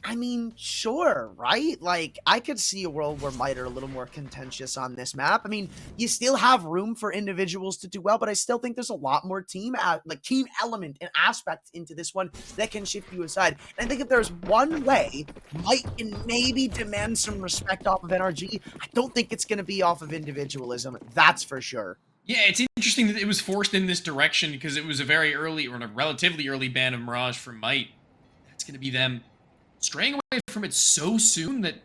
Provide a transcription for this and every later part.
I mean, sure, right? Like, I could see a world where Might are a little more contentious on this map. I mean, you still have room for individuals to do well, but I still think there's a lot more team element and aspect into this one that can shift you aside. And I think if there's one way Might can maybe demand some respect off of NRG, I don't think it's going to be off of individualism. That's for sure. Yeah, it's interesting that it was forced in this direction because it was a very early or a relatively early ban of Mirage from Might. That's going to be them straying away from it so soon that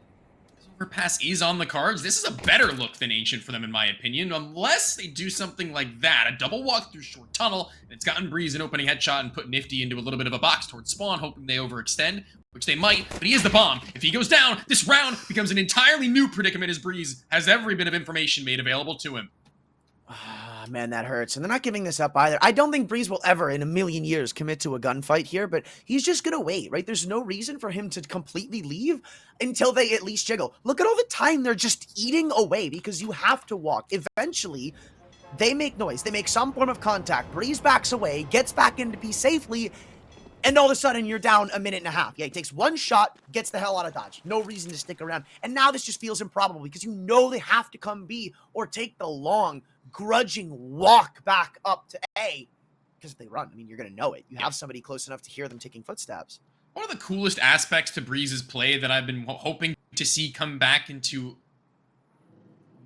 Overpass is on the cards. This is a better look than Ancient for them, in my opinion, unless they do something like that. A double walk through short tunnel, and it's gotten Breeze an opening headshot and put Nifty into a little bit of a box towards spawn, hoping they overextend, which they might, but he is the bomb. If he goes down, this round becomes an entirely new predicament as Breeze has every bit of information made available to him. Ah, man, that hurts. And they're not giving this up either. I don't think Breeze will ever in a million years commit to a gunfight here, but he's just going to wait, right? There's no reason for him to completely leave until they at least jiggle. Look at all the time they're just eating away because you have to walk. Eventually, they make noise. They make some form of contact. Breeze backs away, gets back into P safely, and all of a sudden, you're down a minute and a half. Yeah, he takes one shot, gets the hell out of Dodge. No reason to stick around. And now this just feels improbable because you know they have to come B or take the long, grudging walk back up to A. Because if they run, I mean, you're going to know it. You have somebody close enough to hear them taking footsteps. One of the coolest aspects to Breeze's play that I've been hoping to see come back into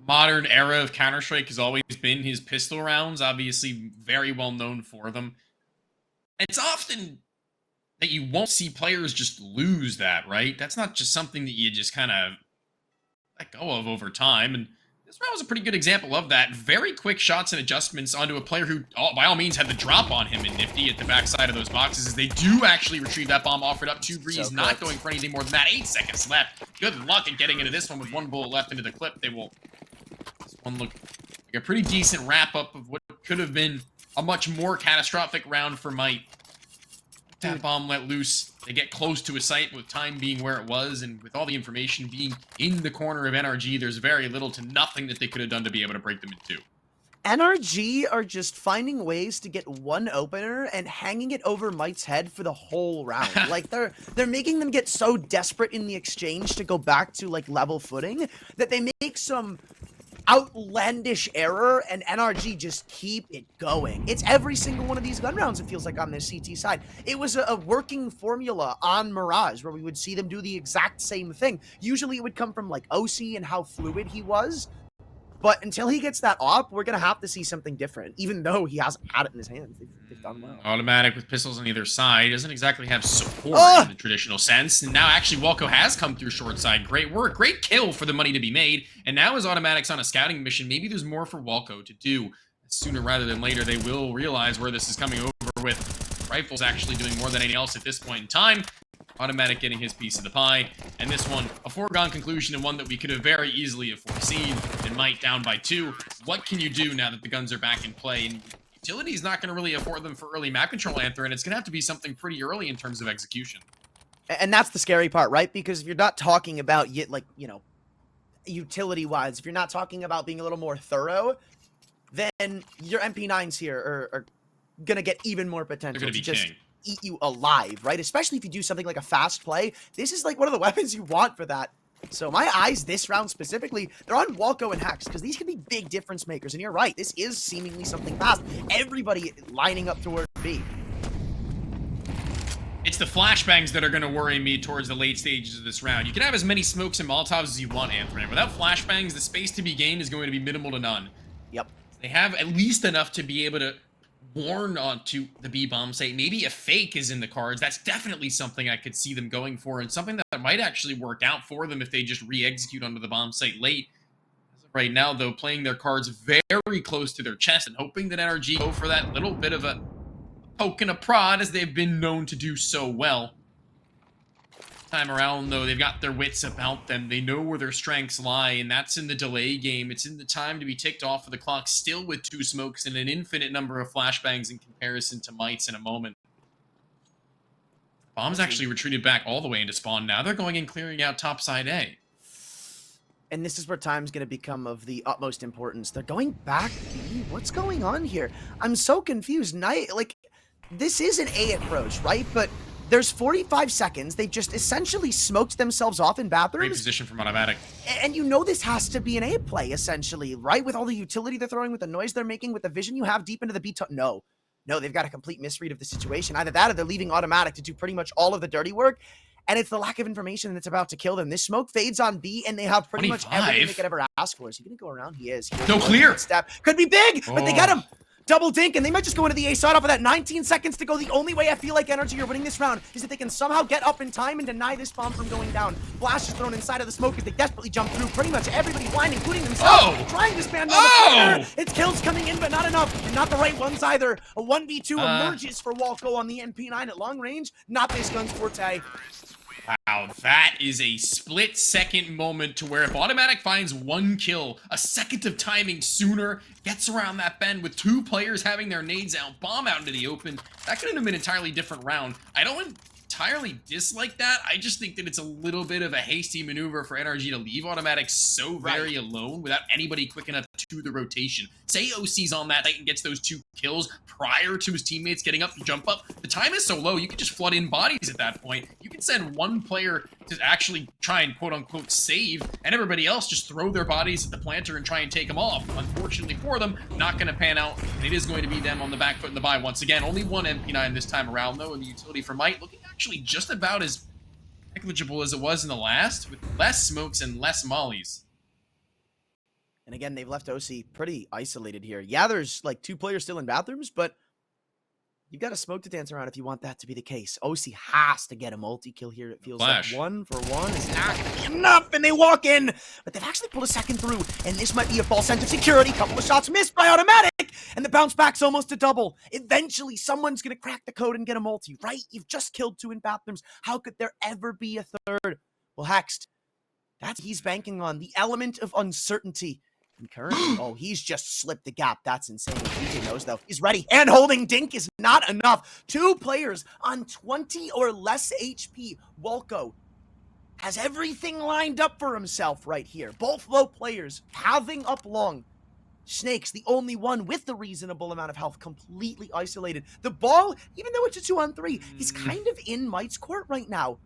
modern era of Counter-Strike has always been his pistol rounds. Obviously, very well known for them. It's often that you won't see players just lose that, right? That's not just something that you just kind of let go of over time. And this round was a pretty good example of that. Very quick shots and adjustments onto a player who, by all means, had the drop on him in Nifty at the backside of those boxes as they do actually retrieve that bomb offered up to Breeze, so not going for anything more than that. 8 seconds left. Good luck at getting into this one with one bullet left into the clip. They will... This one look like a pretty decent wrap-up of what could have been a much more catastrophic round for Might. That bomb let loose. They get close to a site with time being where it was, and with all the information being in the corner of NRG, there's very little to nothing that they could have done to be able to break them in two. NRG are just finding ways to get one opener and hanging it over Might's head for the whole round. Like, they're making them get so desperate in the exchange to go back to, like, level footing that they make some outlandish error, and NRG just keep it going. It's every single one of these gun rounds, it feels like, on this CT side. It was a working formula on Mirage where we would see them do the exact same thing. Usually it would come from, like, OC and how fluid he was, but until he gets that op, we're going to have to see something different, even though he hasn't had it in his hands. They've done well. Automatic with pistols on either side. Doesn't exactly have support in the traditional sense. And now actually Walco has come through short side. Great work. Great kill for the money to be made. And now as Automatic's on a scouting mission, maybe there's more for Walco to do. Sooner rather than later, they will realize where this is coming over with. Rifles actually doing more than anything else at this point in time. Automatic getting his piece of the pie, and this one, a foregone conclusion and one that we could have very easily have foreseen, and Might down by 2. What can you do now that the guns are back in play? And utility is not going to really afford them for early map control, Anther, and it's going to have to be something pretty early in terms of execution. And that's the scary part, right? Because if you're not talking about, like, you know, utility-wise, if you're not talking about being a little more thorough, then your MP9s here are going to get even more potential. They're going to be king. Eat you alive, right? Especially if you do something like a fast play. This is like one of the weapons you want for that. So my eyes this round specifically, they're on Walco and Hex because these can be big difference makers. And you're right, this is seemingly something fast. Everybody lining up toward B. It's the flashbangs that are going to worry me towards the late stages of this round. You can have as many smokes and Molotovs as you want, Anthony. Without flashbangs, the space to be gained is going to be minimal to none. Yep. They have at least enough to be able to warn onto the B bomb site. Maybe a fake is in the cards. That's definitely something I could see them going for, and something that might actually work out for them if they just re-execute onto the bomb site late. As of right now, though, playing their cards very close to their chest and hoping that NRG go for that little bit of a poke and a prod, as they've been known to do so well. Time around, though, they've got their wits about them. They know where their strengths lie, and that's in the delay game. It's in the time to be ticked off of the clock, still with 2 smokes and an infinite number of flashbangs in comparison to Mites in a moment. Bomb's actually retreated back all the way into spawn now. They're going and clearing out topside A. And this is where time's going to become of the utmost importance. They're going back B? What's going on here? I'm so confused. Like, this is an A approach, right? But There's 45 seconds. They've just essentially smoked themselves off in bathrooms. Great position from Automatic. And you know this has to be an A play, essentially, right? With all the utility they're throwing, with the noise they're making, with the vision you have deep into the B. No, they've got a complete misread of the situation. Either that or they're leaving Automatic to do pretty much all of the dirty work. And it's the lack of information that's about to kill them. This smoke fades on B, and they have pretty 25. much everything they could ever ask for. Is he going to go around? He is. No clear. Step. Could be big, but they get him. Double dink, and they might just go into the A side off of that. 19 seconds to go. The only way I feel like NRG are winning this round is if they can somehow get up in time and deny this bomb from going down. Flash is thrown inside of the smoke as they desperately jump through. Pretty much everybody blind, including themselves, trying to span down the corner. It's kills coming in, but not enough, and not the right ones either. A 1v2 emerges for Walco on the MP9 at long range. Not this gun's forte. Wow, that is a split-second moment to where if Automatic finds one kill, a second of timing sooner, gets around that bend with two players having their nades out, bomb out into the open, that could have been an entirely different round. I don't entirely dislike that. I just think that it's a little bit of a hasty maneuver for NRG to leave Automatic so very alone without anybody quick enough to the rotation. Say OC's on that night and gets those two kills prior to his teammates getting up to jump up. The time is so low, you can just flood in bodies at that point. You can send one player to actually try and quote-unquote save, and everybody else just throw their bodies at the planter and try and take them off. Unfortunately for them, not going to pan out, and it is going to be them on the back foot in the buy once again. Only one MP9 this time around, though, and the utility for Might looking actually just about as negligible as it was in the last, with less smokes and less mollies. And again, they've left OC pretty isolated here. Yeah, there's like two players still in bathrooms, but you've got a smoke to dance around if you want that to be the case. OC has to get a multi-kill here. It feels like 1 for 1 is not going to be enough, and they walk in. But they've actually pulled a second through, and this might be a false sense of security. Couple of shots missed by Automatic, and the bounce back's almost a double. Eventually, someone's going to crack the code and get a multi, right? You've just killed 2 in bathrooms. How could there ever be a third? Well, Hext, that's what he's banking on, the element of uncertainty. And currently, he's just slipped the gap. That's insane. DJ knows, though. He's ready. And holding Dink is not enough. 2 players on 20 or less HP. Walco has everything lined up for himself right here. Both low players halving up long. Snake's the only one with the reasonable amount of health, completely isolated. The ball, even though it's a 2-on-3, he's kind of in Might's court right now.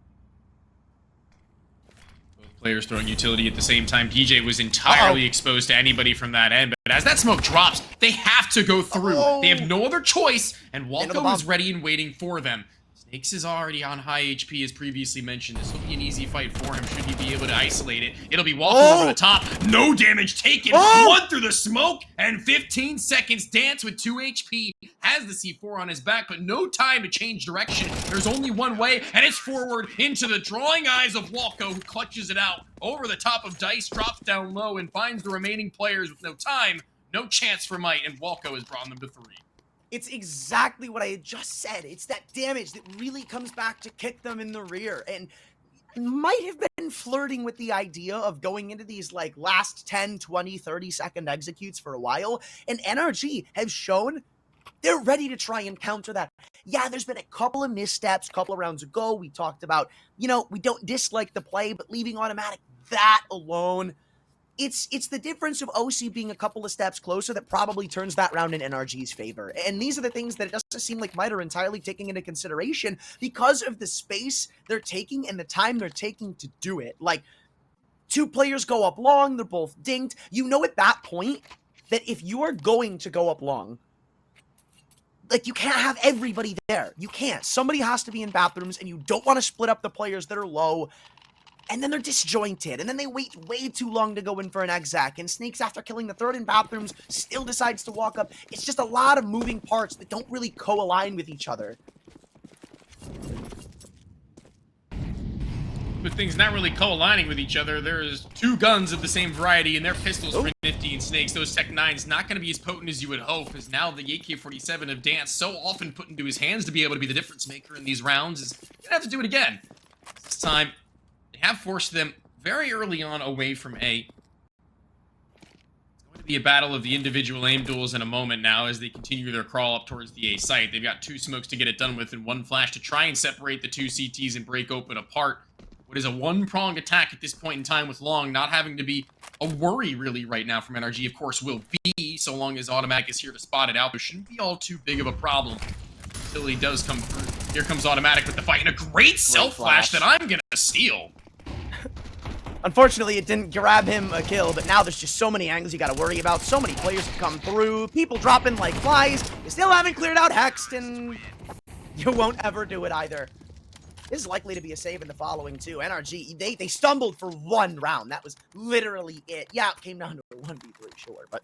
Players throwing utility at the same time. DJ was entirely exposed to anybody from that end, but as that smoke drops, they have to go through. They have no other choice, and Walco is ready and waiting for them. Snakes is already on high HP, as previously mentioned. This will be an easy fight for him, should he be able to isolate it. It'll be Walco over the top. No damage taken. 1 through the smoke, and 15 seconds. Dance with 2 HP. Has the C4 on his back, but no time to change direction. There's only one way, and it's forward into the drawing eyes of Walco, who clutches it out. Over the top of Dice, drops down low, and finds the remaining players with no time. No chance for Might, and Walco has brought them to 3. It's exactly what I had just said. It's that damage that really comes back to kick them in the rear. And might have been flirting with the idea of going into these like last 10, 20, 30-second executes for a while. And NRG have shown they're ready to try and counter that. Yeah, there's been a couple of missteps a couple of rounds ago. We talked about, we don't dislike the play, but leaving Automatic that alone, it's the difference of OC being a couple of steps closer that probably turns that round in NRG's favor. And these are the things that it doesn't seem like Might are entirely taking into consideration because of the space they're taking and the time they're taking to do it. Like, 2 players go up long, they're both dinked. You know at that point that if you are going to go up long, like, you can't have everybody there. You can't. Somebody has to be in bathrooms, and you don't want to split up the players that are low. And then they're disjointed, and then they wait way too long to go in for an exec, and Snakes, after killing the 3rd in bathrooms, still decides to walk up. It's just a lot of moving parts that don't really co-align with each other. With things not really co-aligning with each other, there's 2 guns of the same variety, and their pistols for Nifty and Snakes. Those Tech 9s not going to be as potent as you would hope, as now the AK-47 of Dance, so often put into his hands to be able to be the difference maker in these rounds, is going to have to do it again. This time, have forced them very early on away from A. It's going to be a battle of the individual aim duels in a moment now as they continue their crawl up towards the A site. They've got 2 smokes to get it done with and 1 flash to try and separate the 2 CTs and break open apart. What is a 1-pronged attack at this point in time with Long not having to be a worry really right now from NRG. Of course will be, so long as Automatic is here to spot it out. It shouldn't be all too big of a problem. until he does come through. Here comes Automatic with the fight, and a great self-flash that I'm gonna steal. Unfortunately, it didn't grab him a kill, but now there's just so many angles you gotta worry about. So many players have come through, people dropping like flies. You still haven't cleared out Hexed, and you won't ever do it either. This is likely to be a save in the following, too. NRG, they stumbled for one round. That was literally it. Yeah, it came down to a 1v3, sure, but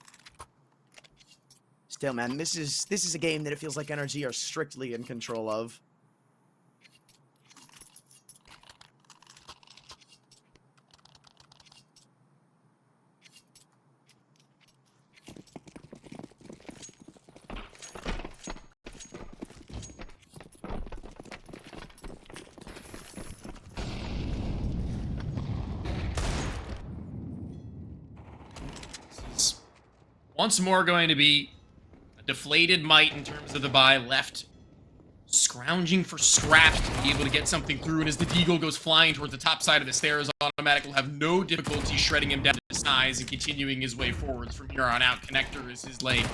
still, man, this is a game that it feels like NRG are strictly in control of. Once more going to be a deflated Might in terms of the buy, left scrounging for scraps to be able to get something through, and as the Deagle goes flying towards the top side of the stairs, Automatic will have no difficulty shredding him down to size and continuing his way forwards from here on out. Connector is his lane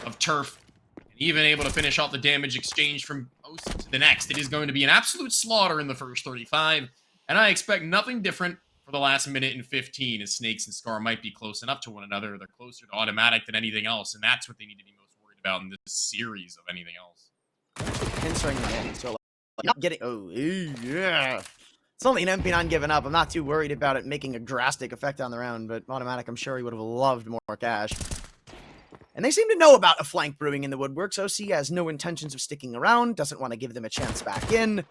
of turf, and even able to finish off the damage exchange from OC to the next. It is going to be an absolute slaughter in the first 35, and I expect nothing different for the last minute and 15, as Snakes and Scar might be close enough to one another. They're closer to Automatic than anything else, and that's what they need to be most worried about in this series of anything else. Pinstring him in, so not getting. Oh, yeah. It's only an MP9 giving up. I'm not too worried about it making a drastic effect on the round, but Automatic, I'm sure he would have loved more cash. And they seem to know about a flank brewing in the woodworks. OC has no intentions of sticking around, doesn't want to give them a chance back in.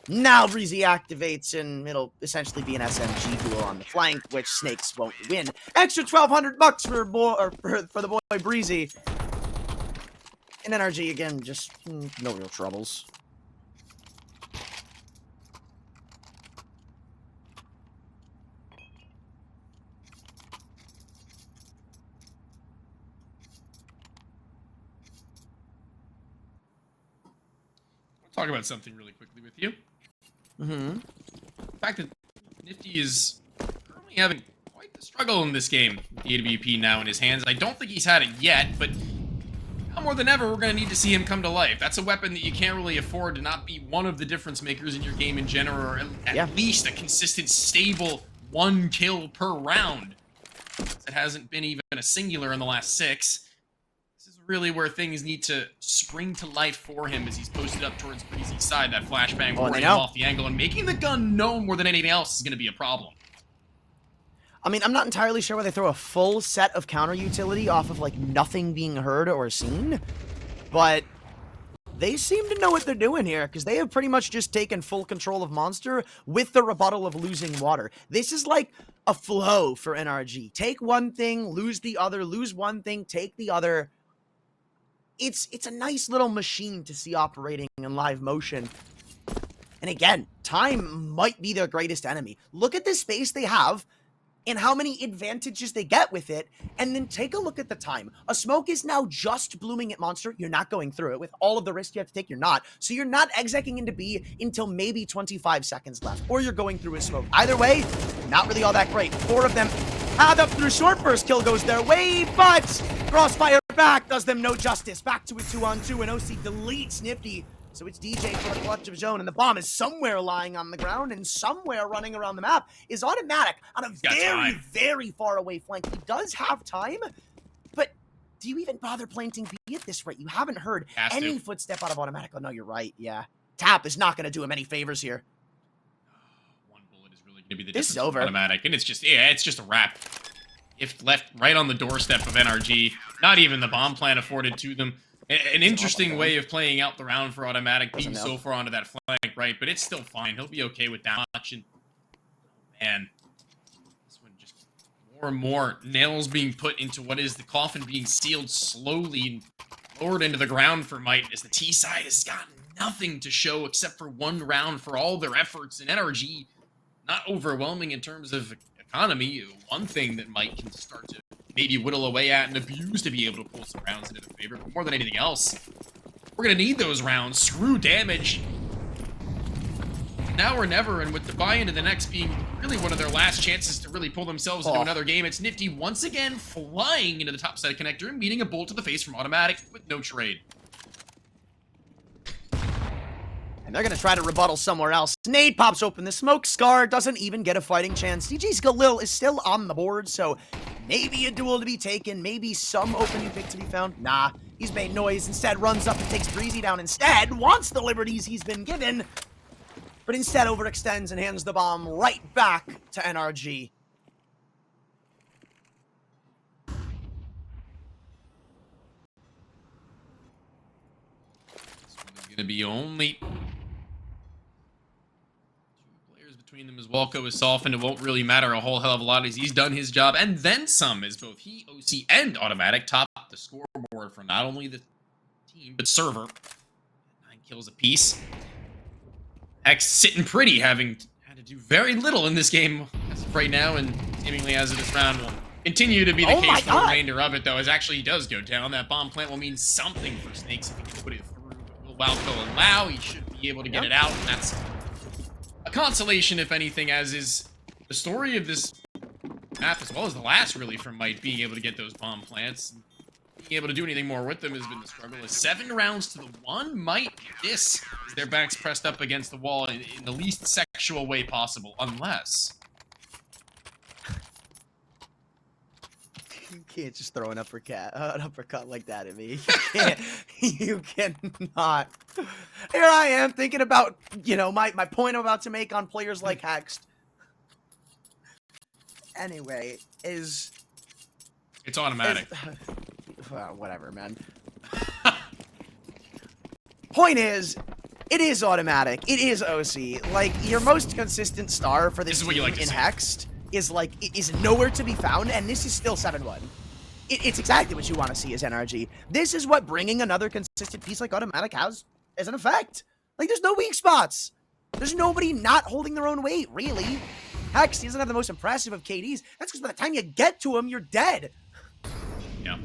Now Breezy activates, and it'll essentially be an SMG duel on the flank, which Snakes won't win. Extra 1,200 bucks for the boy Breezy. And NRG again, just no real troubles. I'll talk about something really quickly with you. The fact that Nifty is currently having quite the struggle in this game with the AWP now in his hands. I don't think he's had it yet, but now more than ever, we're going to need to see him come to life. That's a weapon that you can't really afford to not be one of the difference makers in your game in general, or at least a consistent, stable 1 kill per round. It hasn't been even a singular in the last 6. This is really where things need to spring to life for him as he's posted up towards Breezy's side. That flashbang warding him off the angle and making the gun known more than anything else is going to be a problem. I mean, I'm not entirely sure why they throw a full set of counter utility off of, like, nothing being heard or seen, but they seem to know what they're doing here, because they have pretty much just taken full control of Monster with the rebuttal of losing water. This is like a flow for NRG. Take one thing, lose the other, lose one thing, take the other. It's a nice little machine to see operating in live motion. And again, time might be their greatest enemy. Look at the space they have and how many advantages they get with it, and then take a look at the time. A smoke is now just blooming at Monster. You're not going through it. With all of the risk you have to take, you're not. So you're not execing into B until maybe 25 seconds left, or you're going through a smoke. Either way, not really all that great. 4 of them add up through short burst. Kill goes their way, but Crossfire back does them no justice. Back to a 2-on-2, and OC deletes Nifty. So it's DJ for the clutch of his own, and the bomb is somewhere lying on the ground, and somewhere running around the map is Automatic on a very, very far away flank. He does have time, but do you even bother planting B at this rate? You haven't heard any footstep out of Automatic. Oh, no, you're right, yeah. Tap is not going to do him any favors here. One bullet is really going to be the difference. This is over. Automatic, and it's just a wrap. If left right on the doorstep of NRG, not even the bomb plan afforded to them. An interesting way of playing out the round for Automatic, being so far onto that flank, right? But it's still fine. He'll be okay with that much. And man, this one just more and more nails being put into what is the coffin being sealed slowly and lowered into the ground for Might, as the T side has got nothing to show except for one round for all their efforts. And NRG, not overwhelming in terms of economy. One thing that Might can start to maybe whittle away at and abuse to be able to pull some rounds into their favor. But more than anything else, we're going to need those rounds. Screw damage. Now or never, and with the buy into the next being really one of their last chances to really pull themselves into another game, it's Nifty once again flying into the top side connector and meeting a bolt to the face from Automatic with no trade. And they're going to try to rebuttal somewhere else. Nade pops open the smoke. Scar doesn't even get a fighting chance. DG's Galil is still on the board, so maybe a duel to be taken. Maybe some opening pick to be found. Nah, he's made noise. Instead, runs up and takes Breezy down instead. Wants the liberties he's been given, but instead overextends and hands the bomb right back to NRG. Going to be only 2 players between them as Walco is softened. It won't really matter a whole hell of a lot as he's done his job and then some, as both he, OC, and Automatic top the scoreboard for not only the team but server. 9 kills apiece. X sitting pretty, having had to do very little in this game as of right now, and seemingly as of this round will continue to be the case for the remainder of it, though, as actually he does go down. That bomb plant will mean something for Snakes if he can put it through. Walco allow, he should be able to get it out, and that's a consolation, if anything, as is the story of this map, as well as the last, really, from Might being able to get those bomb plants. Being able to do anything more with them has been the struggle. Is 7 rounds to the 1. Might this is their backs pressed up against the wall in the least sexual way possible, unless... You can't just throw an uppercut like that at me. You can't. You cannot. Here I am thinking about, you know, my point I'm about to make on players like Hext. Anyway, it's automatic. Well, whatever, man. Point is, it is automatic. It is OC. Like, your most consistent star for this team in Hext is nowhere to be found, and this is still 7-1. It's exactly what you want to see as NRG. This is what bringing another consistent piece like Automatic has as an effect. Like, there's no weak spots. There's nobody not holding their own weight, really. Hex, he doesn't have the most impressive of KDs. That's because by the time you get to him, you're dead. Yeah.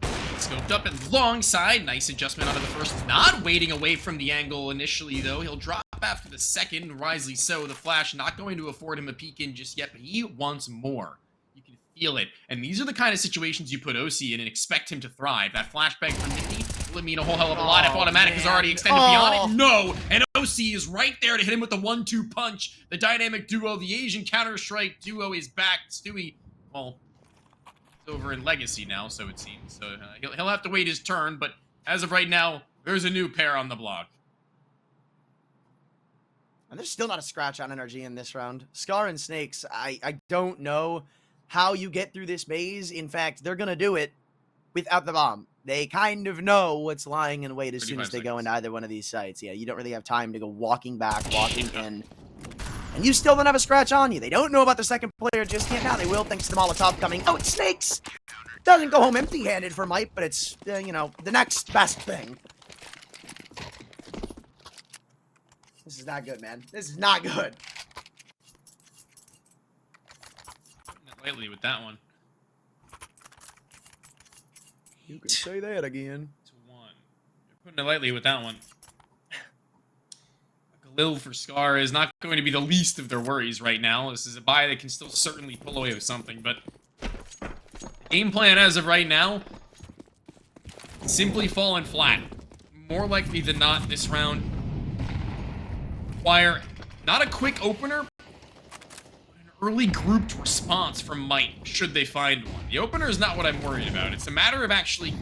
Scoped up and long side. Nice adjustment out of the first. Not waiting away from the angle initially, though. He'll drop after the second, wisely so. The flash not going to afford him a peek in just yet, but he wants more. You can feel it. And these are the kind of situations you put OC in and expect him to thrive. That flashbang from Nicky will mean a whole hell of a lot if Automatic has already extended beyond it. No! And OC is right there to hit him with the 1-2 punch. The dynamic duo, the Asian Counter-Strike duo is back. Stewie, well, it's over in Legacy now, so it seems. So he'll have to wait his turn, but as of right now, there's a new pair on the block. And there's still not a scratch on NRG in this round. Scar and Snakes, I don't know how you get through this maze. In fact, they're going to do it without the bomb. They kind of know what's lying in wait as soon as they go into either one of these sites. Yeah, you don't really have time to go walking back, walking in. And you still don't have a scratch on you. They don't know about the second player just yet. Now they will, thanks to the Molotov coming. Oh, it's Snakes! Doesn't go home empty-handed for Mike, but it's, you know, the next best thing. This is not good, man. This is not good. Putting it lightly with that one. You can say that again. To 1. You're putting it lightly with that one. Galil for Scar is not going to be the least of their worries right now. This is a buy that can still certainly pull away with something, but the game plan as of right now, simply fallen flat. More likely than not, this round require not a quick opener, but an early grouped response from Might, should they find one. The opener is not what I'm worried about. It's a matter of actually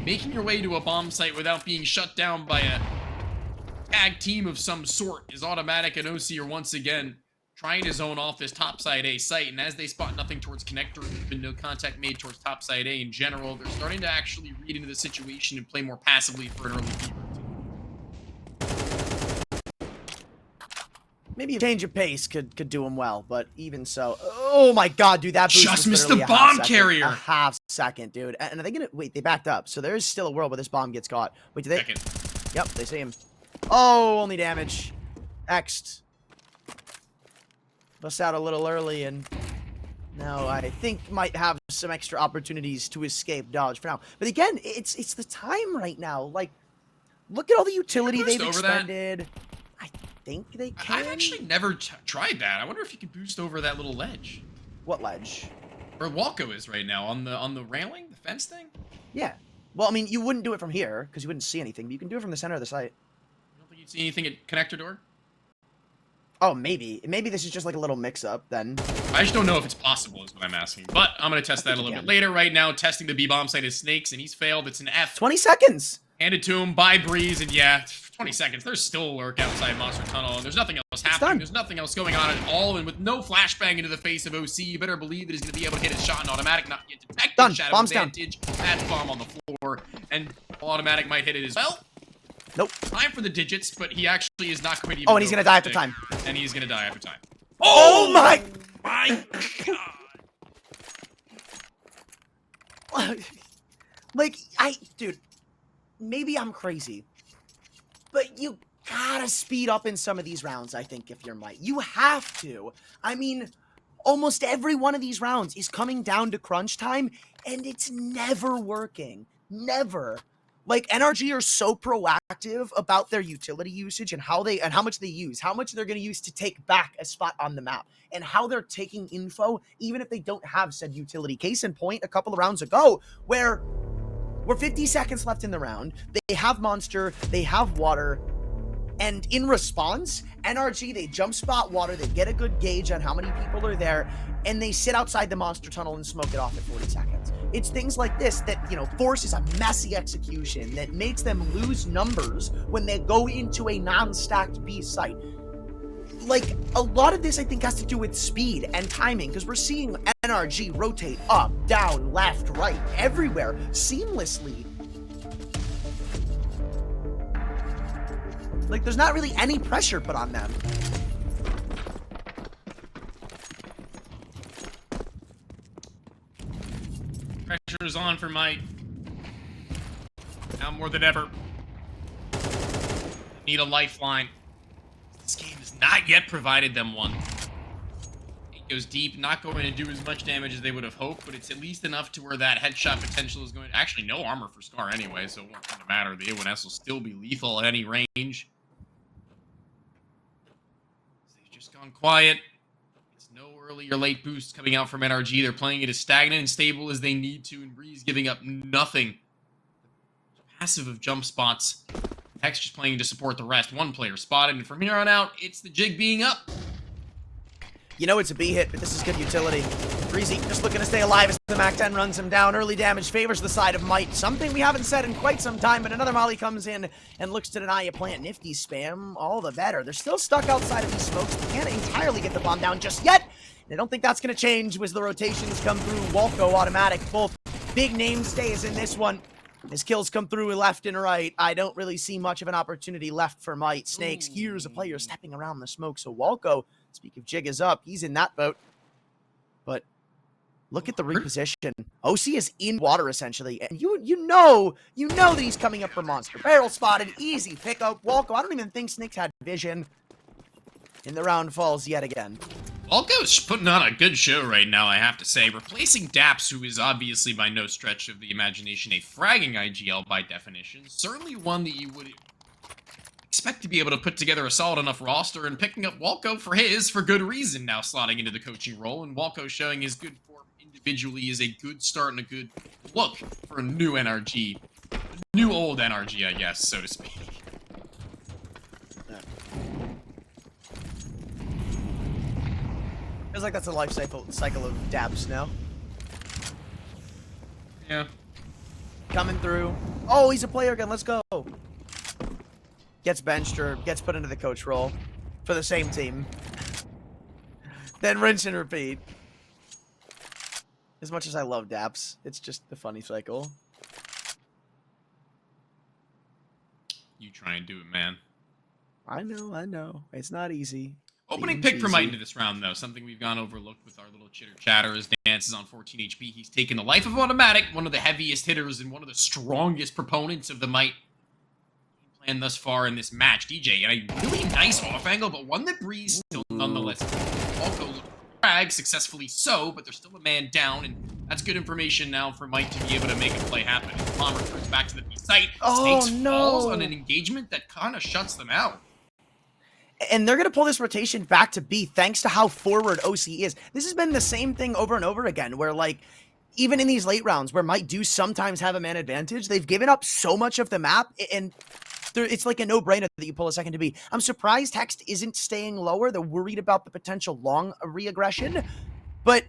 making your way to a bomb site without being shut down by a tag team of some sort. Is Automatic and OC are once again trying to zone off this topside A site, and as they spot nothing towards connector, there's been no contact made towards topside A in general. They're starting to actually read into the situation and play more passively for an early B routine. Maybe a change of pace could do him well, but even so, oh my god, dude, that boost just was missed the literally bomb carrier. A half second, dude. And are they gonna wait? They backed up, so there is still a world where this bomb gets caught. Wait, do they? Second. Yep, they see him. Oh, only damage. X'd. Bust out a little early, and now I think might have some extra opportunities to escape dodge for now. But again, it's the time right now. Like, look at all the utility they've expended. I think they can. I've actually never tried that. I wonder if you could boost over that little ledge. What ledge? Where Walco is right now, on the railing, the fence thing. Yeah. Well, I mean, you wouldn't do it from here because you wouldn't see anything, but you can do it from the center of the site. You don't think you'd see anything at connector door? Oh, maybe. Maybe this is just like a little mix-up then. I just don't know if it's possible is what I'm asking. But I'm going to test that a little bit later. Right now, testing the B-bomb site is Snakes, and he's failed. It's an F. 20 seconds! Handed to him by Breeze, and yeah, 20 seconds. There's still a lurk outside Monster Tunnel, and there's nothing else happening. There's nothing else going on at all, and with no flashbang into the face of OC, you better believe that he's going to be able to hit his shot in automatic, not get detected. Done. Shadow Bomb's advantage. That's bomb on the floor, and automatic might hit it as well. Nope. Time for the digits, but he actually is not going to even. Oh, and he's going to die after time. And he's going to die after time. Oh my God. Like, dude, maybe I'm crazy, but you gotta speed up in some of these rounds, I think, if you're Mike. You have to. I mean, almost every one of these rounds is coming down to crunch time, and it's never working. Never. Like, NRG are so proactive about their utility usage and how much they use, how much they're going to use to take back a spot on the map, and how they're taking info, even if they don't have said utility. Case in point, a couple of rounds ago, where we're 50 seconds left in the round, they have Monster, they have Water, and in response, NRG, they jump spot Water, they get a good gauge on how many people are there, and they sit outside the Monster Tunnel and smoke it off at 40 seconds. It's things like this that, you know, forces a messy execution that makes them lose numbers when they go into a non-stacked B site. Like, a lot of this, I think, has to do with speed and timing, because we're seeing NRG rotate up, down, left, right, everywhere, seamlessly. Like, there's not really any pressure put on them. Pressure is on for Mike. Now more than ever. Need a lifeline. This game has not yet provided them one. It goes deep, not going to do as much damage as they would have hoped, but it's at least enough to where that headshot potential is going to... Actually, no armor for Scar anyway, so it won't kind of matter. The A1S will still be lethal at any range. They've just gone quiet. It's no early or late boosts coming out from NRG. They're playing it as stagnant and stable as they need to, and Breeze giving up nothing. Passive of jump spots. Hex just playing to support the rest. One player spotted, and from here on out, it's the jig being up. You know it's a B hit, but this is good utility. Breezy just looking to stay alive as the MAC-10 runs him down. Early damage favors the side of Might. Something we haven't said in quite some time, but another Molly comes in and looks to deny a plant. Nifty spam, all the better. They're still stuck outside of these smokes. They can't entirely get the bomb down just yet. I don't think that's going to change as the rotations come through. Walco automatic, both big name stays in this one. His kills come through left and right. I don't really see much of an opportunity left for Might. Snakes, here's a player stepping around the smoke. So Walco, speak of jig is up. He's in that boat. But look at the reposition. OC is in water, essentially. And you know that he's coming up for Monster. Barrel spotted, easy pickup. Walco, I don't even think Snakes had vision. And the round falls yet again. Walco's putting on a good show right now, I have to say. Replacing Daps, who is obviously by no stretch of the imagination a fragging IGL by definition. Certainly one that you would expect to be able to put together a solid enough roster, and picking up Walco for good reason now, slotting into the coaching role. And Walco showing his good form individually is a good start and a good look for a new NRG. New old NRG, I guess, so to speak. Feels like that's a life cycle of Dabs now. Yeah. Coming through. Oh, he's a player again. Let's go. Gets benched or gets put into the coach role for the same team. Then rinse and repeat. As much as I love Daps, it's just the funny cycle. You try and do it, man. I know. It's not easy. Opening pick for Might into this round, though. Something we've gone overlooked with our little chitter-chatter as Dance is on 14 HP. He's taken the life of Automatic, one of the heaviest hitters and one of the strongest proponents of the Might plan thus far in this match. DJ, and a really nice off angle, but one that Breeze still nonetheless. Also frag, successfully so, but there's still a man down, and that's good information now for Might to be able to make a play happen. Bomb returns back to the B site. Snakes falls on an engagement that kind of shuts them out. And they're going to pull this rotation back to B thanks to how forward OC is. This has been the same thing over and over again where, like, even in these late rounds where Might do sometimes have a man advantage, they've given up so much of the map, and it's like a no-brainer that you pull a second to B. I'm surprised Hext isn't staying lower. They're worried about the potential long re-aggression, but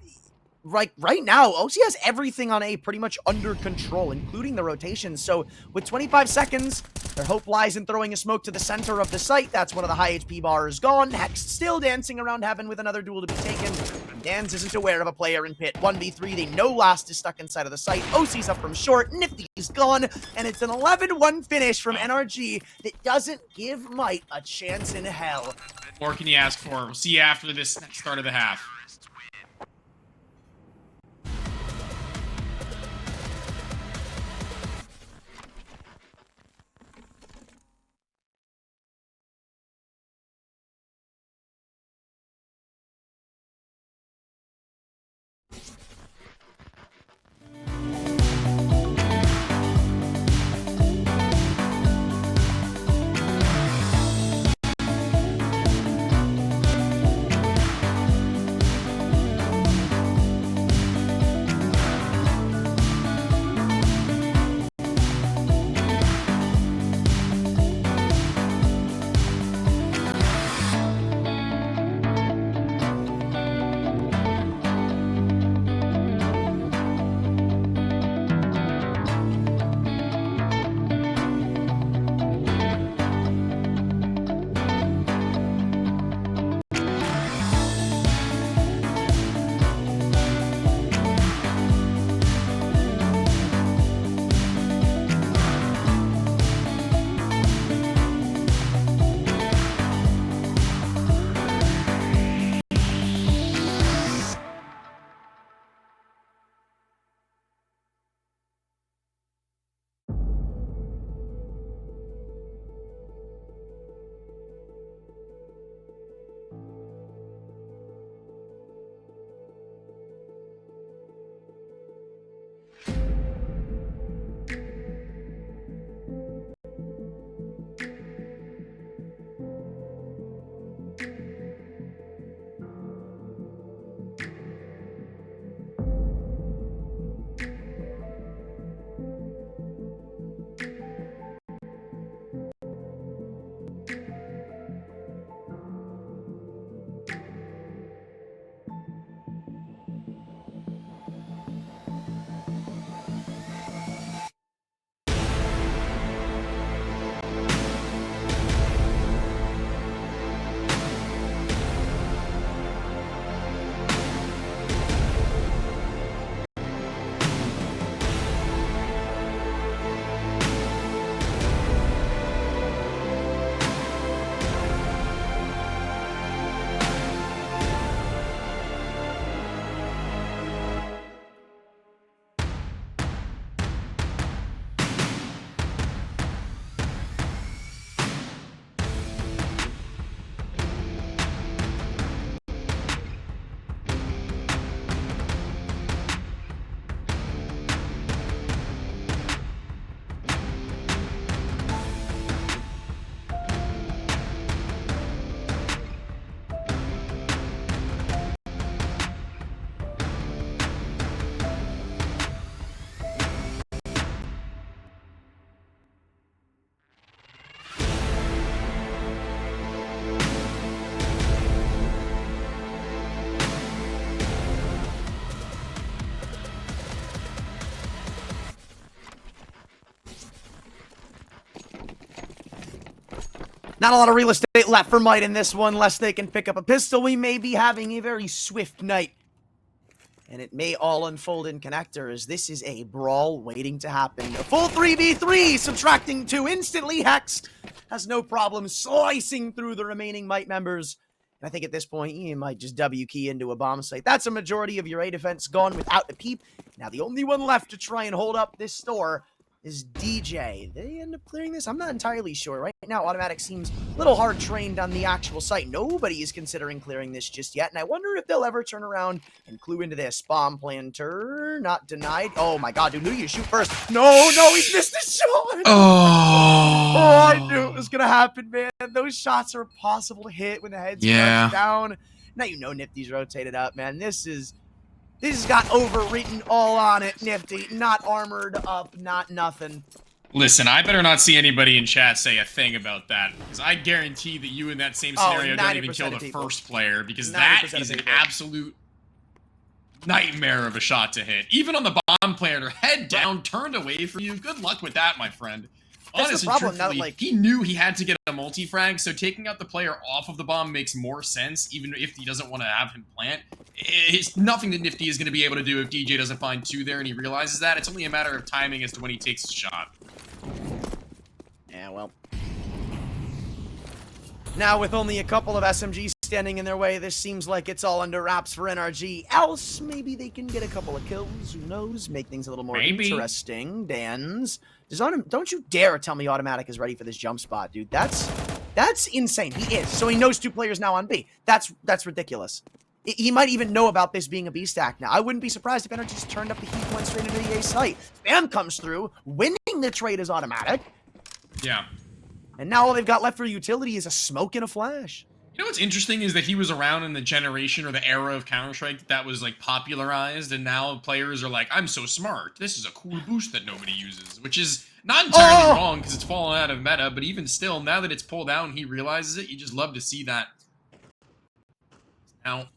right now, OC has everything on A pretty much under control, including the rotations. So with 25 seconds, their hope lies in throwing a smoke to the center of the site. That's one of the high HP bars gone. Hext still dancing around heaven with another duel to be taken. And Dan's isn't aware of a player in pit. 1v3, they know Last is stuck inside of the site. OC's up from short, Nifty's gone, and it's an 11-1 finish from NRG that doesn't give Might a chance in hell. What more can you ask for? We'll see you after this start of the half. Not a lot of real estate left for Might in this one. Unless they can pick up a pistol, we may be having a very swift night. And it may all unfold in connectors. This is a brawl waiting to happen. A full 3v3, subtracting 2 instantly. Hext has no problem slicing through the remaining Might members. And I think at this point, you might just W key into a bomb site. That's a majority of your A defense gone without a peep. Now the only one left to try and hold up this store is DJ. They end up clearing this? I'm not entirely sure. Right now, Automatic seems a little hard trained on the actual site. Nobody is considering clearing this just yet, and I wonder if they'll ever turn around and clue into this. Bomb planter, not denied. Oh my god, dude, who do you shoot first? No, he missed the shot! Oh, I knew it was gonna happen, man. Those shots are impossible to hit when the head's down. Now you know Nifty's rotated up, man. This is This has got overwritten all on it, Nifty. Not armored up, not nothing. Listen, I better not see anybody in chat say a thing about that, because I guarantee that you in that same scenario don't even kill the first player, because that is an absolute nightmare of a shot to hit. Even on the bomb player, head down, turned away from you. Good luck with that, my friend. Honestly, truthfully, he knew he had to get a multi-frag, so taking out the player off of the bomb makes more sense, even if he doesn't want to have him plant. It's nothing that Nifty is going to be able to do if DJ doesn't find two there and he realizes that. It's only a matter of timing as to when he takes his shot. Yeah, well. Now, with only a couple of SMGs standing in their way, this seems like it's all under wraps for NRG. Else, maybe they can get a couple of kills. Who knows? Make things a little more interesting. Dans. Don't you dare tell me Automatic is ready for this jump spot, dude. That's insane. He is. So he knows two players now on B. That's ridiculous. He might even know about this being a B stack now. I wouldn't be surprised if NRG just turned up the heat, went straight into the A site. Spam comes through, winning the trade is Automatic. Yeah. And now all they've got left for utility is a smoke and a flash. You know what's interesting is that he was around in the generation or the era of Counter-Strike that was like popularized, and now players are like, I'm so smart. This is a cool boost that nobody uses, which is not entirely wrong because it's fallen out of meta, but even still, now that it's pulled out and he realizes it, you just love to see that. Now,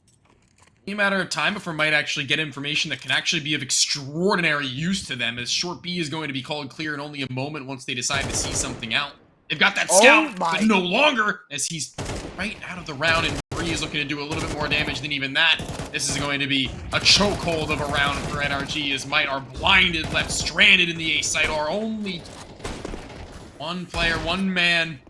only a matter of time before might actually get information that can actually be of extraordinary use to them, as short B is going to be called clear in only a moment once they decide to see something out. They've got that scout, but no longer, as he's right out of the round, and Bree is looking to do a little bit more damage than even that. This is going to be a chokehold of a round for NRG, as Might are blinded, left stranded in the A site. Are only one player, one man.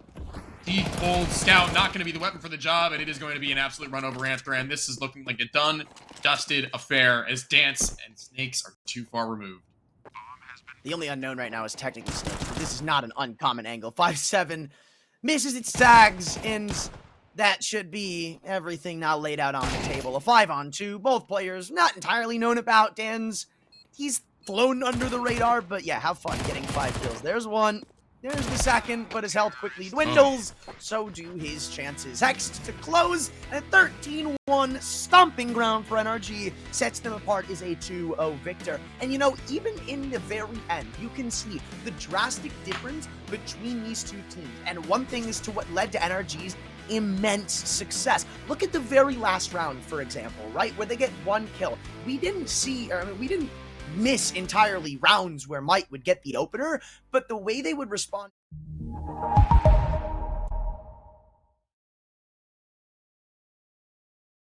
Deep cold scout, not going to be the weapon for the job, and it is going to be an absolute run over Anthran. This is looking like a done, dusted affair, as Dance and Snakes are too far removed. The only unknown right now is technically Snakes. This is not an uncommon angle. 5-7 misses its tags, and that should be everything now laid out on the table. A 5-on-2, both players not entirely known about. Dan's, he's flown under the radar, but yeah, have fun getting 5 kills. There's one. There's the second, but his health quickly dwindles. So do his chances. Hext to close, and a 13-1 stomping ground for NRG sets them apart is a 2-0 victor. And you know, even in the very end, you can see the drastic difference between these two teams. And one thing is to what led to NRG's immense success. Look at the very last round, for example, right? Where they get 1 kill. We didn't miss entirely rounds where Might would get the opener, but the way they would respond